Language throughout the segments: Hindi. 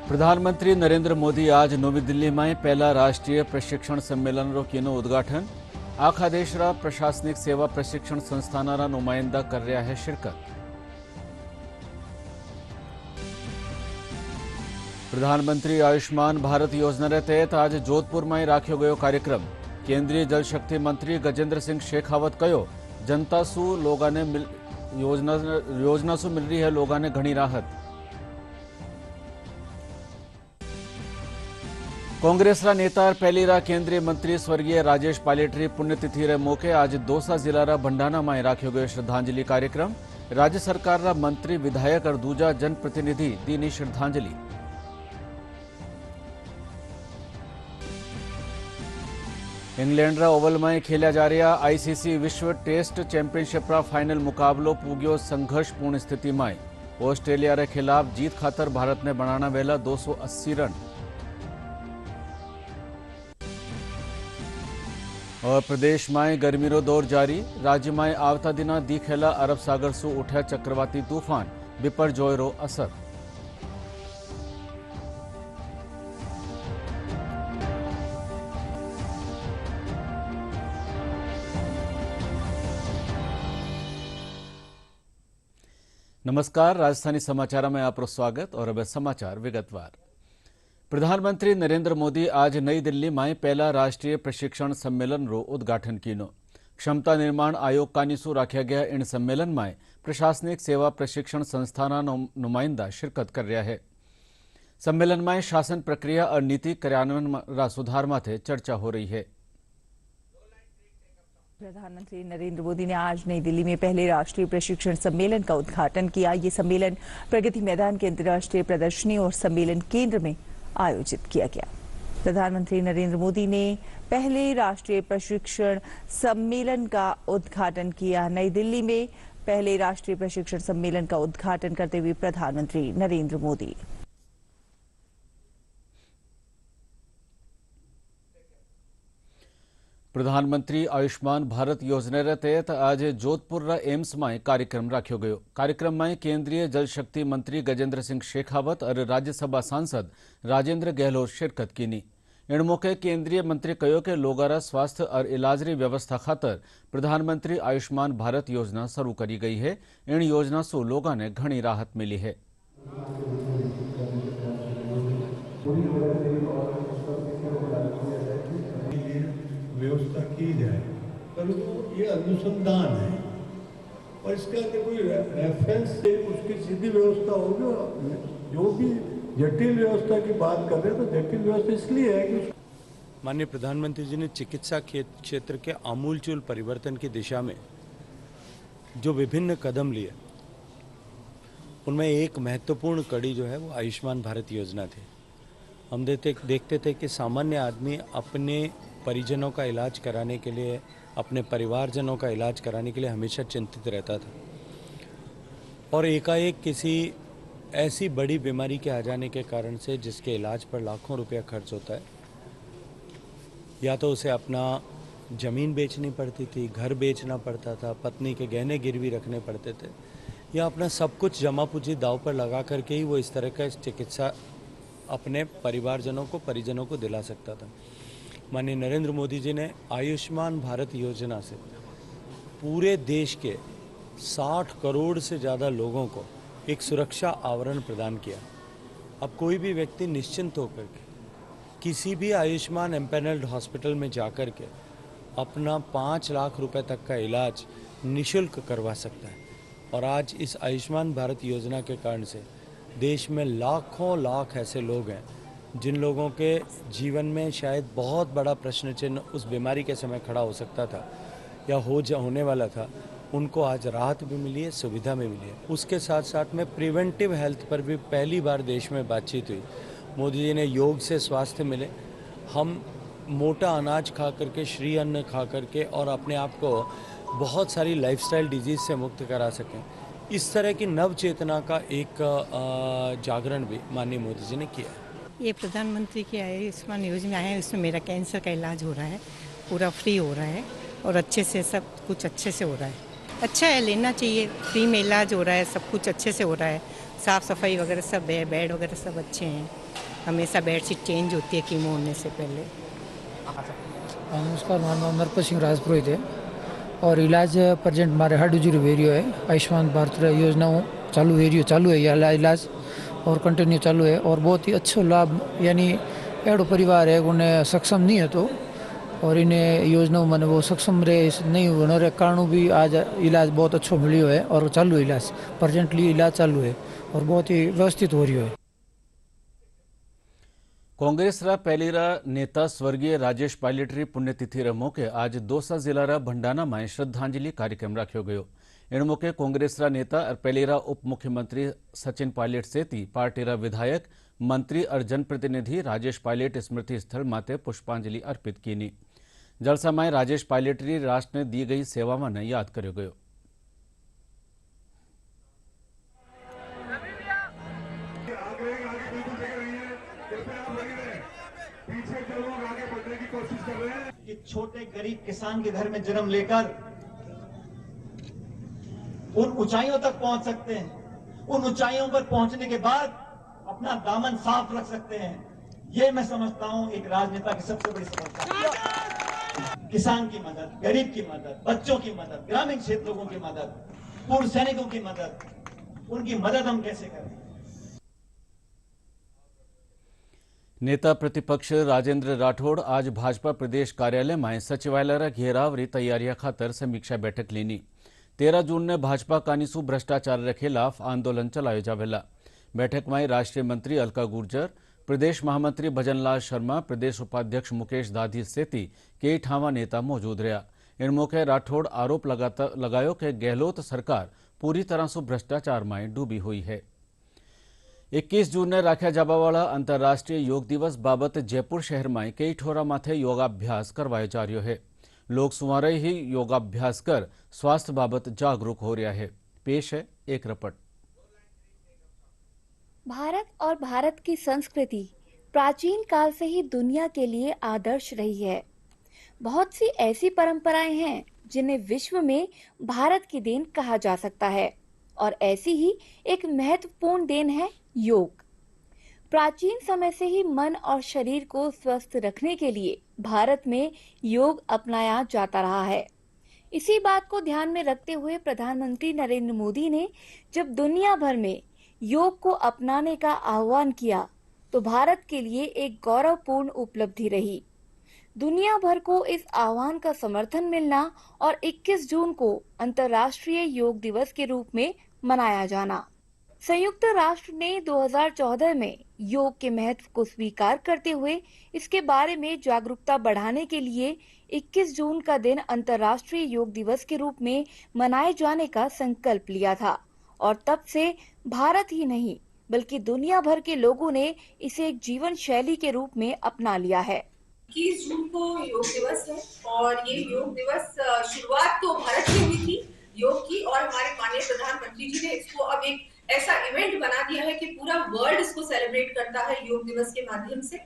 प्रधानमंत्री नरेंद्र मोदी आज नवी दिल्ली में पहला राष्ट्रीय प्रशिक्षण सम्मेलन कीनो उद्घाटन। आखा देश प्रशासनिक सेवा प्रशिक्षण संस्थाना नुमाइंदा कर रहा है शिरकत। प्रधानमंत्री आयुष्मान भारत योजना के तहत आज जोधपुर में राख्यो गयो कार्यक्रम। केंद्रीय जल शक्ति मंत्री गजेंद्र सिंह शेखावत कहो, जनता सु लोगाने योजना सु मिल रही है लोगाने घणी राहत। कांग्रेस नेता पहली केंद्रीय मंत्री स्वर्गीय राजेश पालेटरी पुण्यतिथि रे मौके आज दौसा जिला भंडाना में राख्यो गयो श्रद्धांजलि कार्यक्रम। राज्य सरकार मंत्री विधायक और दूजा जनप्रतिनिधि दीनी श्रद्धांजलि। इंग्लैंड ओवल में खेलिया जा रहा आईसीसी विश्व टेस्ट चैंपियनशिप फाइनल मुकाबलो पूग्यो संघर्षपूर्ण स्थिति में। ऑस्ट्रेलिया रे खिलाफ जीत खातर भारत ने बनाना वेला 280 रन। और प्रदेश में गर्मी रो दौर जारी। राज्य में आवता दिना दिखेला अरब सागर सु उठा चक्रवाती तूफान, बिपरजॉय रो असर। नमस्कार, राजस्थानी समाचार में आपको स्वागत। और अब समाचार विगतवार। प्रधानमंत्री नरेंद्र मोदी आज नई दिल्ली में पहला राष्ट्रीय प्रशिक्षण सम्मेलन रो उद्घाटन कीनो। क्षमता निर्माण आयोग कानीसु राख्या गया इन सम्मेलन में प्रशासनिक सेवा प्रशिक्षण संस्थाना नुमाइंदा शिरकत कर रहा है। सम्मेलन में शासन प्रक्रिया और नीति कार्यान्वयन सुधार माथे चर्चा हो रही है। प्रधानमंत्री नरेंद्र मोदी ने आज नई दिल्ली में पहले राष्ट्रीय प्रशिक्षण सम्मेलन का उद्घाटन किया। ये सम्मेलन प्रगति मैदान के अंतर्राष्ट्रीय प्रदर्शनी और सम्मेलन केंद्र में आयोजित किया गया। प्रधानमंत्री नरेंद्र मोदी ने पहले राष्ट्रीय प्रशिक्षण सम्मेलन का उद्घाटन किया। नई दिल्ली में पहले राष्ट्रीय प्रशिक्षण सम्मेलन का उद्घाटन करते हुए प्रधानमंत्री नरेंद्र मोदी प्रधानमंत्री आयुष्मान भारत योजना के तहत आज जोधपुर एम्स में कार्यक्रम राख्यो गयो। कार्यक्रम में केंद्रीय जल शक्ति मंत्री गजेंद्र सिंह शेखावत और राज्यसभा सांसद राजेंद्र गहलोत शिरकत कीनी। इन मौके केंद्रीय मंत्री कहो कि लोगारा स्वास्थ्य और इलाज री व्यवस्था खातर प्रधानमंत्री आयुष्मान भारत योजना शुरू करी गई है। इन योजना से लोगों ने घनी राहत मिली है। व्यवस्था की जाए, परंतु ये अनुसंधान है और इसके अंदर कोई रेफरेंस से उसकी सीधी व्यवस्था होगी। जो भी जटिल व्यवस्था की बात कर रहे हैं तो जटिल व्यवस्था इसलिए है कि माननीय प्रधानमंत्री जी ने चिकित्सा क्षेत्र के आमूलचूल परिवर्तन की दिशा में जो विभिन्न कदम लिए, उनमें एक महत्वपूर्ण कड़ी जो है वो आयुष्मान भारत योजना थी। हम देखते थे कि सामान्य आदमी अपने परिजनों का इलाज कराने के लिए, अपने परिवारजनों का इलाज कराने के लिए हमेशा चिंतित रहता था और एकाएक किसी ऐसी बड़ी बीमारी के आ जाने के कारण से जिसके इलाज पर लाखों रुपया खर्च होता है, या तो उसे अपना ज़मीन बेचनी पड़ती थी, घर बेचना पड़ता था, पत्नी के गहने गिरवी रखने पड़ते थे, या अपना सब कुछ जमा पूंजी दांव पर लगा करके ही वो इस तरह का चिकित्सा अपने परिवारजनों को, परिजनों को दिला सकता था। माननीय नरेंद्र मोदी जी ने आयुष्मान भारत योजना से पूरे देश के 60 करोड़ से ज़्यादा लोगों को एक सुरक्षा आवरण प्रदान किया। अब कोई भी व्यक्ति निश्चिंत होकर के किसी भी आयुष्मान एम्पैनल्ड हॉस्पिटल में जाकर के अपना 5 लाख रुपए तक का इलाज निःशुल्क करवा सकता है। और आज इस आयुष्मान भारत योजना के कारण से देश में लाखों लाख ऐसे लोग हैं जिन लोगों के जीवन में शायद बहुत बड़ा प्रश्न चिन्ह उस बीमारी के समय खड़ा हो सकता था या होने वाला था, उनको आज राहत भी मिली है, सुविधा भी मिली है। उसके साथ साथ में प्रिवेंटिव हेल्थ पर भी पहली बार देश में बातचीत हुई। मोदी जी ने योग से स्वास्थ्य मिले, हम मोटा अनाज खा करके, श्री अन्न खा करके और अपने आप को बहुत सारी लाइफस्टाइल डिजीज़ से मुक्त करा सकें। इस तरह की नव चेतना का एक जागरण भी माननीय मोदी जी ने किया। ये प्रधानमंत्री की आयुष्मान योजना है, इसमें मेरा कैंसर का इलाज हो रहा है, पूरा फ्री हो रहा है और अच्छे से सब कुछ अच्छे से हो रहा है। अच्छा है, लेना चाहिए। फ्री में इलाज हो रहा है, सब कुछ अच्छे से हो रहा है, साफ़ सफाई वगैरह सब है, बेड वगैरह सब अच्छे हैं। हमेशा बेडशीट चेंज होती है कीमो होने से पहले। नमस्कार, મારું નામ નરપત સિંહ રાજપુરોહિત है और इलाज प्रजेंट मारे 8 वेरियो है। आयुष्मान भारत योजनाओं चालू है ये इलाज और कंटिन्यू चालू है और बहुत ही अच्छो लाभ, यानी एड़ो परिवार है उन्हें सक्षम नहीं है तो और इन्हें योजनाओं मैंने वो सक्षम रहे नहीं होने रे कारण भी आज इलाज बहुत अच्छो मिलियो है और चालू है इलाज, प्रजेंटली इलाज चालू है और बहुत ही व्यवस्थित हो रही है। कांग्रेस रा पहली रा नेता स्वर्गीय राजेश पायलटरी पुण्यतिथि रे मौके आज दौसा जिला रा भंडाना में श्रद्धांजलि कार्यक्रम रखो गयो। इन मौके कांग्रेस रा नेता और पहली रा उप मुख्यमंत्री सचिन पायलट सेती, पार्टी रा विधायक, मंत्री और जनप्रतिनिधि राजेश पायलट स्मृति स्थल माते पुष्पांजलि अर्पित की। जलसा में राजेश पायलटरी राष्ट्र ने दी गई सेवा में याद कर्यो गयो। कि छोटे गरीब किसान के घर में जन्म लेकर उन ऊंचाइयों तक पहुंच सकते हैं, उन ऊंचाइयों पर पहुंचने के बाद अपना दामन साफ रख सकते हैं। ये मैं समझता हूं एक राजनेता की सबसे बड़ी सफलता। किसान की मदद, गरीब की मदद, बच्चों की मदद, ग्रामीण क्षेत्रों की मदद, पूर्व सैनिकों की मदद, उनकी मदद हम कैसे करें। नेता प्रतिपक्ष राजेंद्र राठौड़ आज भाजपा प्रदेश कार्यालय में सचिवालय घेराव री तैयारियां खातर समीक्षा बैठक लेनी। 13 जून ने भाजपा कानीसू भ्रष्टाचार के खिलाफ आंदोलन चलायो जावेला। बैठक में राष्ट्रीय मंत्री अलका गुर्जर, प्रदेश महामंत्री भजनलाल शर्मा, प्रदेश उपाध्यक्ष मुकेश दाधी सेती कई ठावा नेता मौजूद रहा। इन मौके राठौड़ आरोप लगायो कि गहलोत सरकार पूरी तरह से भ्रष्टाचार में डूबी हुई है। 21 जून ने राख्या जावावाला अंतर्राष्ट्रीय योग दिवस बाबत जयपुर शहर में कई ठोरा माथे योगाभ्यास करवायो जा रह्यो है। लोग सुमारे ही योगाभ्यास कर स्वास्थ्य बाबत जागरूक हो रहा है। पेश है एक रिपोर्ट। भारत और भारत की संस्कृति प्राचीन काल से ही दुनिया के लिए आदर्श रही है। बहुत सी ऐसी परंपराएं हैं जिन्हें विश्व में भारत की देन कहा जा सकता है और ऐसी ही एक महत्वपूर्ण देन है योग। प्राचीन समय से ही मन और शरीर को स्वस्थ रखने के लिए भारत में योग अपनाया जाता रहा है। इसी बात को ध्यान में रखते हुए प्रधानमंत्री नरेंद्र मोदी ने जब दुनिया भर में योग को अपनाने का आह्वान किया तो भारत के लिए एक गौरवपूर्ण उपलब्धि रही। दुनिया भर को इस आह्वान का समर्थन मिलना और 21 जून को अंतर्राष्ट्रीय योग दिवस के रूप में मनाया जाना। संयुक्त राष्ट्र ने 2014 में योग के महत्व को स्वीकार करते हुए इसके बारे में जागरूकता बढ़ाने के लिए 21 जून का दिन अंतर्राष्ट्रीय योग दिवस के रूप में मनाए जाने का संकल्प लिया था और तब से भारत ही नहीं बल्कि दुनिया भर के लोगों ने इसे एक जीवन शैली के रूप में अपना लिया है। 21 जून को योग दिवस है और ये योग दिवस शुरुआत तो भारत से हुई थी योग की और हमारे माननीय प्रधानमंत्री जी ने इसको अब एक ऐसा इवेंट बना दिया है कि पूरा वर्ल्ड इसको सेलिब्रेट करता है योग दिवस के माध्यम से।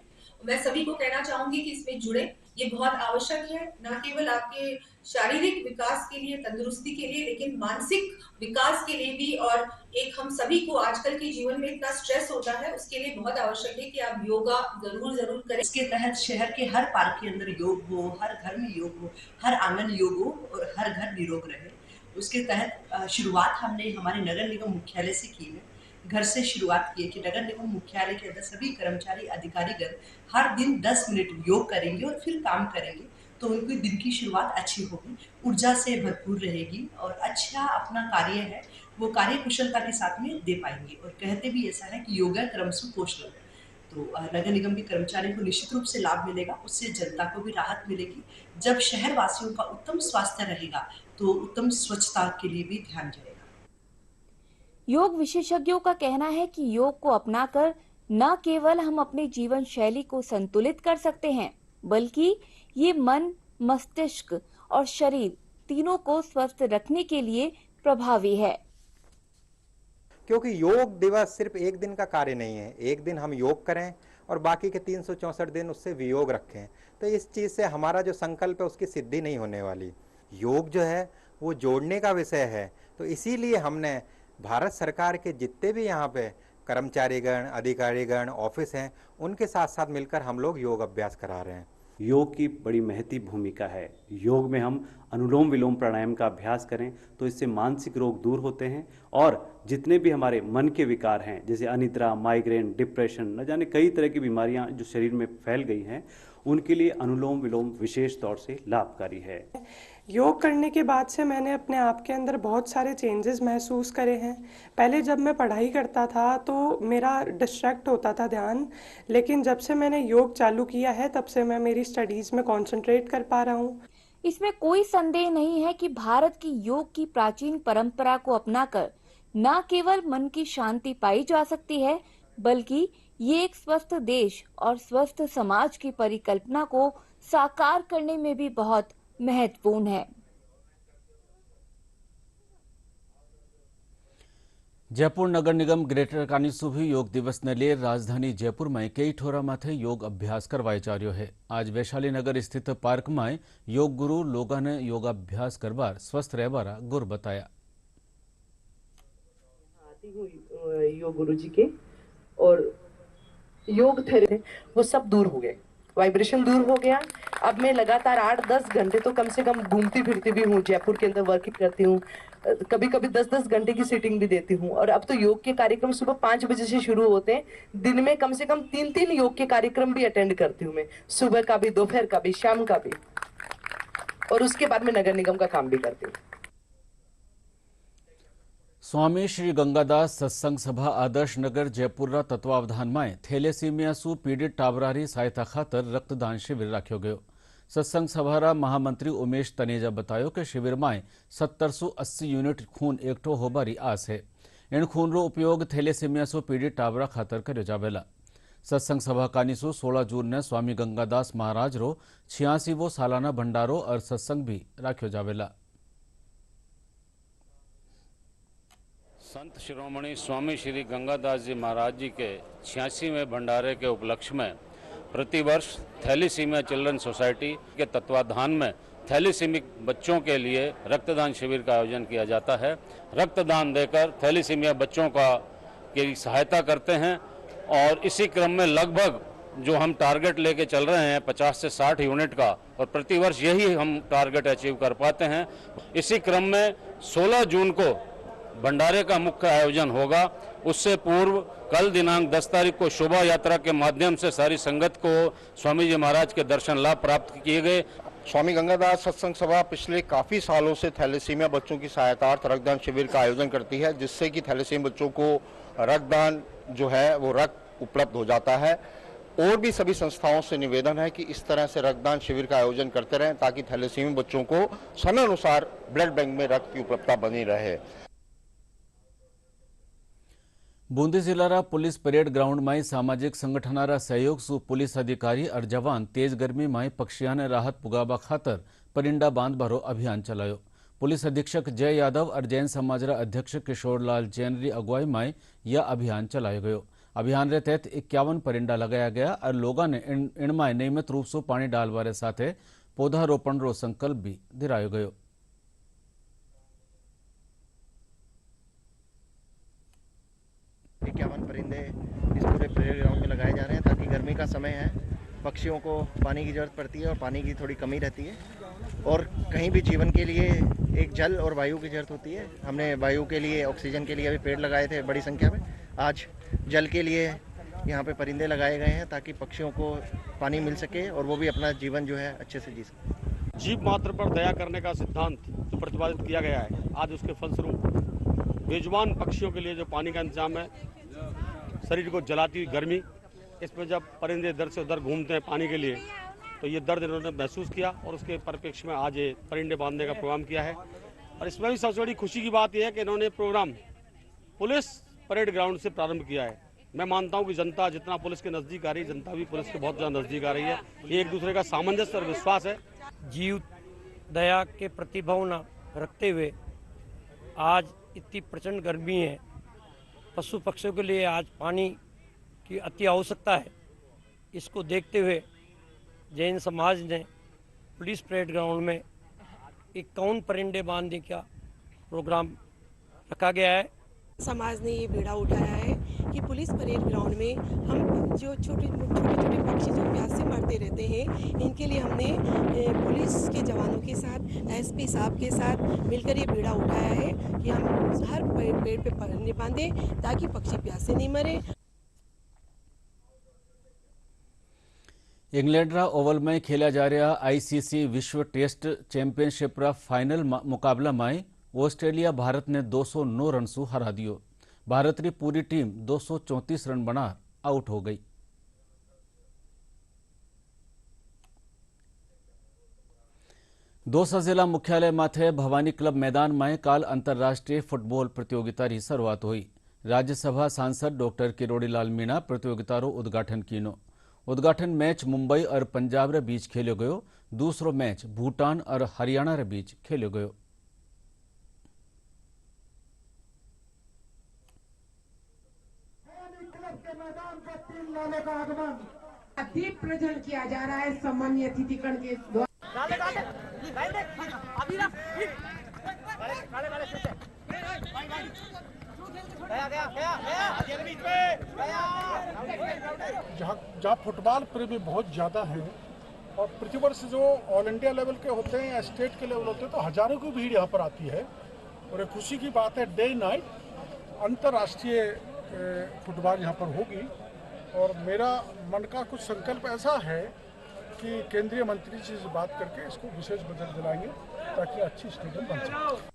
मैं सभी को कहना चाहूंगी कि इसमें जुड़े, ये बहुत आवश्यक है, न केवल आपके शारीरिक विकास के लिए, तंदुरुस्ती के लिए, लेकिन मानसिक विकास के लिए भी। और एक हम सभी को आजकल के जीवन में इतना स्ट्रेस होता है, उसके लिए बहुत आवश्यक है कि आप योगा जरूर करें। इसके तहत शहर के हर पार्क के अंदर योग हो, हर घर में योग हो, हर आंगन योग हो और हर घर निरोग रहे। उसके तहत शुरुआत हमने हमारे नगर निगम मुख्यालय से की है। घर से शुरुआत की है कि नगर निगम मुख्यालय के अंदर सभी कर्मचारी अधिकारीगण हर दिन 10 मिनट योग करेंगे और फिर काम करेंगे तो उनकी दिन की शुरुआत अच्छी होगी, ऊर्जा से भरपूर रहेगी और अच्छा अपना कार्य है वो कार्य कुशलता के साथ में दे पाएंगे। और कहते भी ऐसा है कि योगा क्रमशु कौशलम, तो नगर निगम के कर्मचारियों को निश्चित रूप से लाभ मिलेगा, उससे जनता को भी राहत मिलेगी। जब शहर वासियों का उत्तम स्वास्थ्य रहेगा तो उत्तम स्वच्छता के लिए भी ध्यान जाएगा। योग विशेषज्ञों का कहना है कि योग को अपनाकर न केवल हम अपनी जीवन शैली को संतुलित कर सकते हैं बल्कि ये मन, मस्तिष्क और शरीर तीनों को स्वस्थ रखने के लिए प्रभावी है। क्योंकि योग दिवस सिर्फ एक दिन का कार्य नहीं है, एक दिन हम योग करें और बाकी के 364 दिन उससे वियोग रखें, तो इस चीज से हमारा जो संकल्प है उसकी सिद्धि नहीं होने वाली। योग जो है वो जोड़ने का विषय है, तो इसीलिए हमने भारत सरकार के जितने भी यहाँ पे कर्मचारीगण, अधिकारीगण, ऑफिस हैं, उनके साथ साथ मिलकर हम लोग योग अभ्यास करा रहे हैं। योग की बड़ी महती भूमिका है। योग में हम अनुलोम विलोम प्राणायाम का अभ्यास करें तो इससे मानसिक रोग दूर होते हैं और जितने भी हमारे मन के विकार हैं जैसे अनिद्रा, माइग्रेन, डिप्रेशन, न जाने कई तरह की बीमारियां जो शरीर में फैल गई हैं, उनके लिए अनुलोम विलोम विशेष तौर से लाभकारी है। योग करने के बाद से मैंने अपने आप के अंदर बहुत सारे चेंजेस महसूस करे हैं। पहले जब मैं पढ़ाई करता था तो मेरा डिस्ट्रैक्ट होता था ध्यान, लेकिन जब से मैंने योग चालू किया है तब से मैं मेरी स्टडीज़ में कंसंट्रेट कर पा रहा हूँ। इसमें कोई संदेह नहीं है कि भारत की योग की प्राचीन परंपरा को अपनाकर न केवल मन की शांति पाई जा सकती है, बल्कि ये एक स्वस्थ देश और स्वस्थ समाज की परिकल्पना को साकार करने में भी बहुत महत्वपूर्ण है। जयपुर नगर निगम ग्रेटर कानिसुभी योग दिवस ने लिए राजधानी जयपुर में कई ठोरा माथे योग अभ्यास करवाई जा रह्यो है। आज वैशाली नगर स्थित पार्क में योग गुरु लोगों ने योगाभ्यास करवार स्वस्थ रहवारा गुर बताया। आती हूँ योग गुरु जी के, और योग थेरेपी वो सब दूर हो गए, वाइब्रेशन दूर हो गया। अब मैं लगातार 8-10 घंटे तो कम से कम घूमती फिरती भी हूँ, जयपुर के अंदर वर्किंग करती हूँ, कभी कभी 10-10 घंटे की सीटिंग भी देती हूँ। और अब तो योग के कार्यक्रम सुबह 5 बजे से शुरू होते हैं, दिन में कम से कम 3-3 योग के कार्यक्रम भी अटेंड करती हूँ मैं, सुबह का भी, दोपहर का भी, शाम का भी, और उसके बाद में नगर निगम का काम भी करती हूँ। स्वामी श्री गंगादास सत्संग सभा आदर्श नगर जयपुर तत्वावधान में थैलेसीमिया सु पीड़ित टाबरारी सहायता खातर रक्तदान शिविर राख्यो गयो। सत्संग सभा महामंत्री उमेश तनेजा बतायो कि शिविर में 1780 यूनिट खून एकठो होबारी आस है। इन खून रो उपयोग थैलेसीमिया सु पीड़ित टाबरा खातर कर्यो जावेला। सत्संग सभा कानिसु 16 जून ने स्वामी गंगादास महाराज रो 86वो सालाना भंडारो और सत्संग भी राख्यो जावेला। संत शिरोमणि स्वामी श्री गंगादास जी महाराज जी के 86वें भंडारे के उपलक्ष्य में प्रतिवर्ष थैलीसीमिया चिल्ड्रन सोसाइटी के तत्वाधान में थैलीसीमिक बच्चों के लिए रक्तदान शिविर का आयोजन किया जाता है। रक्तदान देकर थैलीसीमिया बच्चों की सहायता करते हैं और इसी क्रम में लगभग जो हम टारगेट लेके चल रहे हैं 50 से 60 यूनिट का, और प्रतिवर्ष यही हम टारगेट अचीव कर पाते हैं। इसी क्रम में 16 जून को भंडारे का मुख्य आयोजन होगा। उससे पूर्व कल दिनांक 10 तारीख को शोभा यात्रा के माध्यम से सारी संगत को स्वामी जी महाराज के दर्शन लाभ प्राप्त किए गए। स्वामी गंगादास सत्संग सभा पिछले काफ़ी सालों से थैलेसीमिया बच्चों की सहायतार्थ रक्तदान शिविर का आयोजन करती है, जिससे कि थैलेसीमिया बच्चों को रक्तदान जो है वो रक्त उपलब्ध हो जाता है। और भी सभी संस्थाओं से निवेदन है कि इस तरह से रक्तदान शिविर का आयोजन करते रहें ताकि थैलेसीमिया बच्चों को समय अनुसार ब्लड बैंक में रक्त की उपलब्धता बनी रहे। बूंदी जिला पुलिस परेड ग्राउंड में सामाजिक संगठनारा सहयोग सु पुलिस अधिकारी और जवान तेज गर्मी में पक्षिया ने राहत पुगाबा खातर परिंडा बांध भरो अभियान चलायो। पुलिस अधीक्षक जय यादव और जैन समाजरा अध्यक्ष किशोरलाल जैन री अगुवाई में यह अभियान चलायो गयो। अभियान रे तहत 51 परिंडा लगाया गया और लोगों ने इनमें नियमित रूप से पानी डालवारे साथे पौधारोपण रो संकल्प भी दिरायो गयो। परिंदे इस पूरे परेड ग्राउंड में लगाए जा रहे हैं ताकि गर्मी का समय है, पक्षियों को पानी की जरूरत पड़ती है और पानी की थोड़ी कमी रहती है, और कहीं भी जीवन के लिए एक जल और वायु की जरूरत होती है। हमने वायु के लिए, ऑक्सीजन के लिए अभी पेड़ लगाए थे बड़ी संख्या में। आज जल के लिए यहाँ पे परिंदे लगाए गए हैं ताकि पक्षियों को पानी मिल सके और वो भी अपना जीवन जो है अच्छे से जी सके। जीव मात्र पर दया करने का सिद्धांत जो प्रतिपादित किया गया है, आज उसके फलस्वरूप बेजुबान पक्षियों के लिए जो पानी का इंतजाम है, शरीर को जलाती हुई गर्मी, इसमें जब परिंदे इधर से उधर घूमते हैं पानी के लिए तो ये दर्द इन्होंने महसूस किया और उसके परिप्रेक्ष्य में आज ये परिंदे बांधने का प्रोग्राम किया है। और इसमें भी सबसे बड़ी खुशी की बात यह है कि इन्होंने प्रोग्राम पुलिस परेड ग्राउंड से प्रारंभ किया है। मैं मानता हूँ कि जनता जितना पुलिस के नज़दीक आ रही है, जनता भी पुलिस के बहुत ज़्यादा नज़दीक आ रही है। ये एक दूसरे का सामंजस्य और विश्वास है। जीव दया के प्रति भावना रखते हुए आज इतनी प्रचंड गर्मी है, पशु पक्षियों के लिए आज पानी की अति आवश्यकता है। इसको देखते हुए जैन समाज ने पुलिस परेड ग्राउंड में 51 परिंदे बांधने का प्रोग्राम रखा गया है। समाज ने ये बीड़ा उठाया है कि पुलिस परेड ग्राउंड में हम जो छोटे छोटे पक्षी जो प्यासे मरते रहते हैं, इनके लिए हमने पुलिस के जवानों के साथ एसपी साहब के साथ मिलकर ये बीड़ा उठाया है कि हम हर पेड़ पे पन्नी बांधें ताकि पक्षी प्यासे नहीं मरे। इंग्लैंड ओवल में खेला जा रहा आईसीसी विश्व टेस्ट चैंपियनशिप फाइनल मुकाबला में ऑस्ट्रेलिया भारत ने 209 रन से हरा दियो। भारत की पूरी टीम 234 रन बना आउट हो गई। दौसा जिला मुख्यालय माथे भवानी क्लब मैदान में काल अंतर्राष्ट्रीय फुटबॉल प्रतियोगिता की शुरुआत हुई। राज्यसभा सांसद डॉक्टर किरोड़ीलाल मीणा प्रतियोगिता रो उद्घाटन कीनो। उद्घाटन मैच मुंबई और पंजाब रे बीच खेलो गयो। दूसरो मैच भूटान और हरियाणा रे बीच खेलो गयो। दीप प्रज्वलन किया जा रहा है सम्मानीय अतिथिगण के जहाँ फुटबॉल प्रेमी बहुत ज़्यादा है और प्रतिवर्ष जो ऑल इंडिया लेवल के होते हैं या स्टेट के लेवल होते हैं तो हजारों की भीड़ यहाँ पर आती है और एक खुशी की बात है डे नाइट अंतर्राष्ट्रीय फुटबॉल यहाँ पर होगी। और मेरा मन का कुछ संकल्प ऐसा है कि केंद्रीय मंत्री जी से बात करके इसको विशेष बजट दिलाएंगे ताकि अच्छी स्टेडियम बन सके।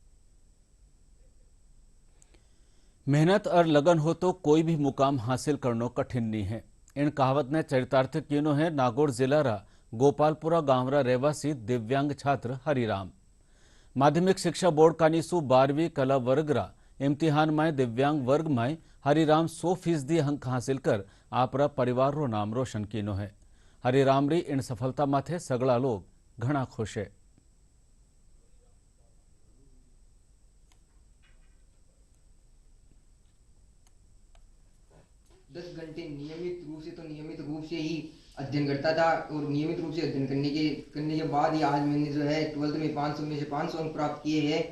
मेहनत और लगन हो तो कोई भी मुकाम हासिल करना कठिन नहीं है। इन कहावत ने चरितार्थ किनो है नागौर जिला रा गोपालपुरा गांव रा रहवासी दिव्यांग छात्र हरिराम। माध्यमिक शिक्षा बोर्ड कानीसु 12वीं कला वर्ग रा इम्तिहान में दिव्यांग वर्ग में हरिराम 100% अंक हासिल कर आपरा परिवार रो नाम रोशन कीनो है। हरिराम री इन सफलता माथे सगला लोग घना खुश है। दस घंटे नियमित रूप से ही अध्ययन करता था और नियमित रूप से अध्ययन करने के बाद ही आज मैंने जो है 12th में 500 में से 500 अंक प्राप्त किए हैं।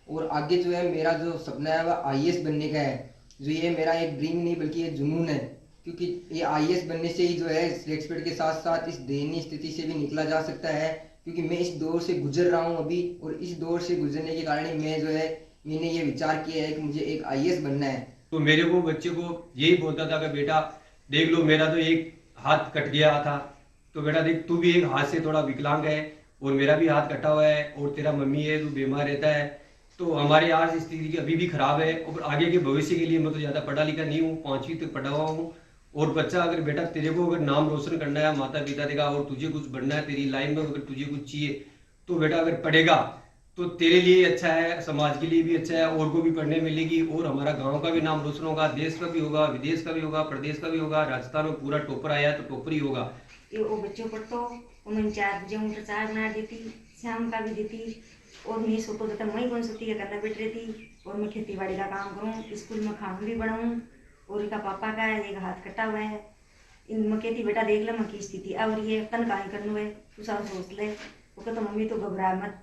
और आगे जो है मेरा जो सपना है वह IAS बनने का है। जो ये मेरा एक ड्रीम नहीं बल्कि ये जुनून है, क्योंकि ये IAS बनने से ही जो है रेस्पेक्ट के साथ साथ इस दयनीय स्थिति से भी निकला जा सकता है। क्योंकि मैं इस दौर से गुजर रहा हूँ अभी, और इस दौर से गुजरने के कारण ही मैं जो है मैंने ये विचार किया है कि मुझे एक IAS बनना है। तो मेरे को बच्चे को यही बोलता था कि बेटा देख लो मेरा तो एक हाथ कट गया था, तो बेटा देख तू भी एक हाथ से थोड़ा विकलांग है और मेरा भी हाथ कटा हुआ है और तेरा मम्मी है तू बीमार रहता है, तो हमारी आज स्थिति अभी भी खराब है और आगे के भविष्य के लिए मैं तो ज़्यादा पढ़ा लिखा नहीं हूँ, 5वीं तक पढ़ा हुआ हूँ। और बच्चा अगर बेटा तेरे को अगर नाम रोशन करना है माता पिता देगा और तुझे कुछ बनना है तेरी लाइन में, अगर तुझे कुछ चाहिए तो बेटा अगर पढ़ेगा तो तेरे लिए अच्छा है, समाज के लिए भी अच्छा है, और को भी पढ़ने मिलेगी और हमारा गांव का भी नाम रोशन होगा, देश का भी होगा, विदेश का भी होगा, प्रदेश का भी होगा। राजस्थान में पूरा टॉपर आया तो टॉपर ही होगा। वो बच्चों पर तो उन्होंने 4 बजे प्रचार बना देती, शाम का भी देती, और मैं सोतो जब मैं कौन सोती है करना बैठ रही थी और मैं खेती बाड़ी का काम करूँ, स्कूल में खाना भी बनाऊँ। और इनका पापा का एक हाथ कटा हुआ है, इन मैं कहती बेटा देख ले मैं की स्थिति और ये तन का करना है, तू सब सोच ले। वो कहता मम्मी तो घबरा मत,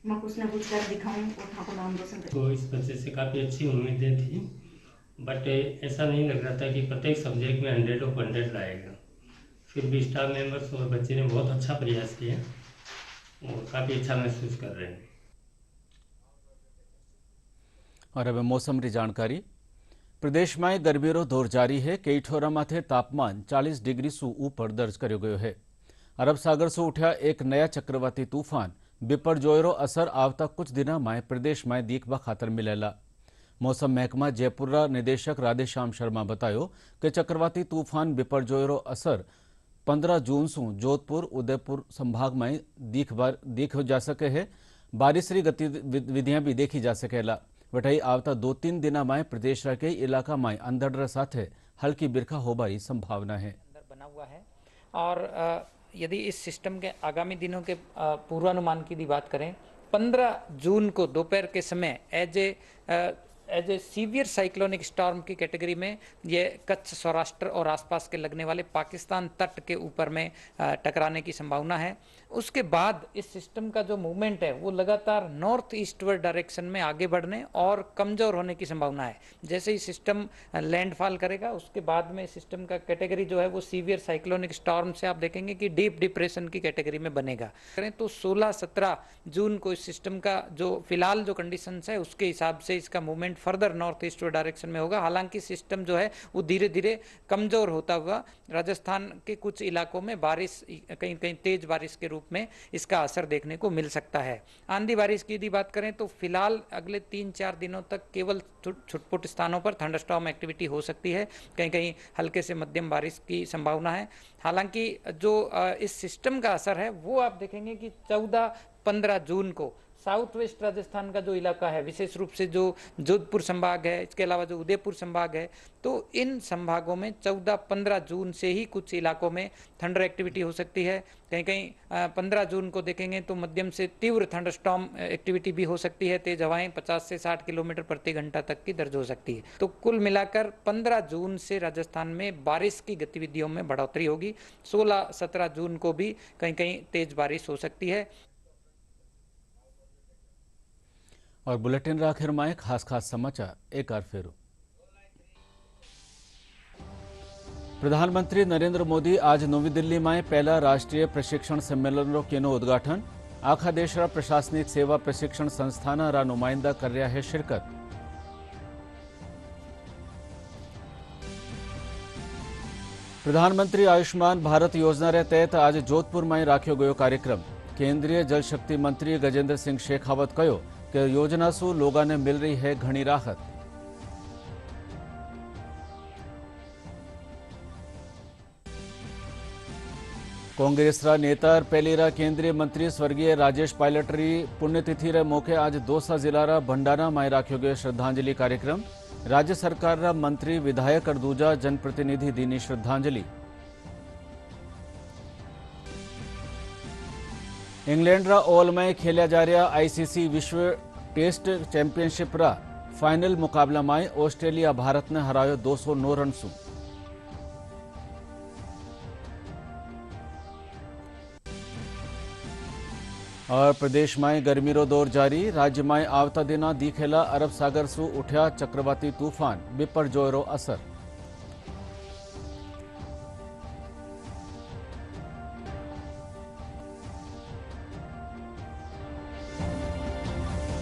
मैं कुछ ना कुछ कर दिखाऊं और को नाम रोशन करूं। तो इस बच्चे से काफ़ी अच्छी उम्मीदें थी, बट ऐसा नहीं लग रहा था कि प्रत्येक सब्जेक्ट में 100 ऑफ 100 लाएगा। फिर भी स्टाफ मेंबर्स और बच्चे ने बहुत अच्छा प्रयास किया और काफ़ी अच्छा महसूस कर रहे हैं। और अब मौसम की जानकारी। प्रदेश में गर्मी रो दौर जारी है। कई ठोरा माथे तापमान 40 डिग्री से ऊपर दर्ज करो गयो है। अरब सागर से उठा एक नया चक्रवाती तूफान बिपरजोय रो असर आवता कुछ दिना में प्रदेश में दीखवा खातर मिलेला। मौसम महकमा जयपुर निदेशक राधेश्याम शर्मा बतायो कि चक्रवाती तूफान बिपरजोय रो असर 15 जून से जोधपुर उदयपुर संभाग में दीख जा सके है। बारिश री गतिविधियां भी देखी जा सकेला। वटाई आवता 2-3 दिना में प्रदेश के इलाका में अंधड़ साथे हल्की बिरखा होबारी संभावना है। बना हुआ है और यदि इस सिस्टम के आगामी दिनों के पूर्वानुमान की बात करें, 15 जून को दोपहर के समय as a severe cyclonic storm की कैटेगरी में ये कच्छ, सौराष्ट्र और आसपास के लगने वाले पाकिस्तान तट के ऊपर में टकराने की संभावना है। उसके बाद इस सिस्टम का जो मूवमेंट है वो लगातार नॉर्थ ईस्टवर्ड डायरेक्शन में आगे बढ़ने और कमजोर होने की संभावना है। जैसे ही सिस्टम लैंडफॉल करेगा उसके बाद में सिस्टम का कैटेगरी जो है वो सीवियर साइक्लोनिक स्टॉर्म से आप देखेंगे कि डीप डिप्रेशन की कैटेगरी में बनेगा। करें तो 16-17 जून को इस सिस्टम का जो फिलहाल जो कंडीशंस है उसके हिसाब से इसका movement further north eastward direction में होगा। हालांकि सिस्टम जो है वो धीरे धीरे कमजोर होता हुआ राजस्थान के कुछ इलाकों में बारिश, कहीं कहीं तेज बारिश के रूप में इसका असर देखने को मिल सकता है। आंधी बारिश की यदि बात करें तो फिलहाल अगले 3-4 दिनों तक केवल छुटपुट स्थानों पर थंडरस्टॉर्म एक्टिविटी हो सकती है, कहीं कहीं हल्के से मध्यम बारिश की संभावना है। हालांकि जो इस सिस्टम का असर है वो आप देखेंगे कि 14-15 जून को साउथ वेस्ट राजस्थान का जो इलाका है, विशेष रूप से जो जोधपुर संभाग है, इसके अलावा जो उदयपुर संभाग है, तो इन संभागों में 14-15 जून से ही कुछ इलाकों में थंडर एक्टिविटी हो सकती है। कहीं कहीं 15 जून को देखेंगे तो मध्यम से तीव्र थंडरस्टॉर्म एक्टिविटी भी हो सकती है। तेज हवाएं 50 से 60 किलोमीटर प्रति घंटा तक की दर्ज हो सकती है। तो कुल मिलाकर 15 जून से राजस्थान में बारिश की गतिविधियों में बढ़ोतरी होगी। 16-17 जून को भी कहीं कहीं तेज बारिश हो सकती है। और बुलेटिन रा आखिर में खास समाचार एक बार फेरू। प्रधानमंत्री नरेंद्र मोदी आज नवी दिल्ली में पहला राष्ट्रीय प्रशिक्षण सम्मेलन रो केनो उद्घाटन। आखा देश रा प्रशासनिक सेवा प्रशिक्षण संस्थान रा नुमाइंदा कर रहा है शिरकत। प्रधानमंत्री आयुष्मान भारत योजना रे तहत आज जोधपुर में राख्यो गयो कार्यक्रम। केंद्रीय जल शक्ति मंत्री गजेंद्र सिंह शेखावत कहो कि योजना से लोगों ने मिल रही है घनी राहत। कांग्रेस रा नेता पहली रा केंद्रीय मंत्री स्वर्गीय राजेश पायलट री पुण्यतिथि रे मौके आज दौसा जिला रा भंडारा में राख्यो गयो श्रद्धांजलि कार्यक्रम। राज्य सरकार रा मंत्री विधायक और दूजा जनप्रतिनिधि दीनी श्रद्धांजलि। इंग्लैंड रा ओवल में खेलिया जा रहा आईसीसी विश्व टेस्ट चैंपियनशिप रा फाइनल मुकाबला में ऑस्ट्रेलिया भारत ने हरायो 209 रन सु। और प्रदेश में गर्मी रो दौर जारी। राज्य में आवता दिना दिखेला अरब सागर सु उठ्या चक्रवाती तूफान, बिपरजोय रो असर।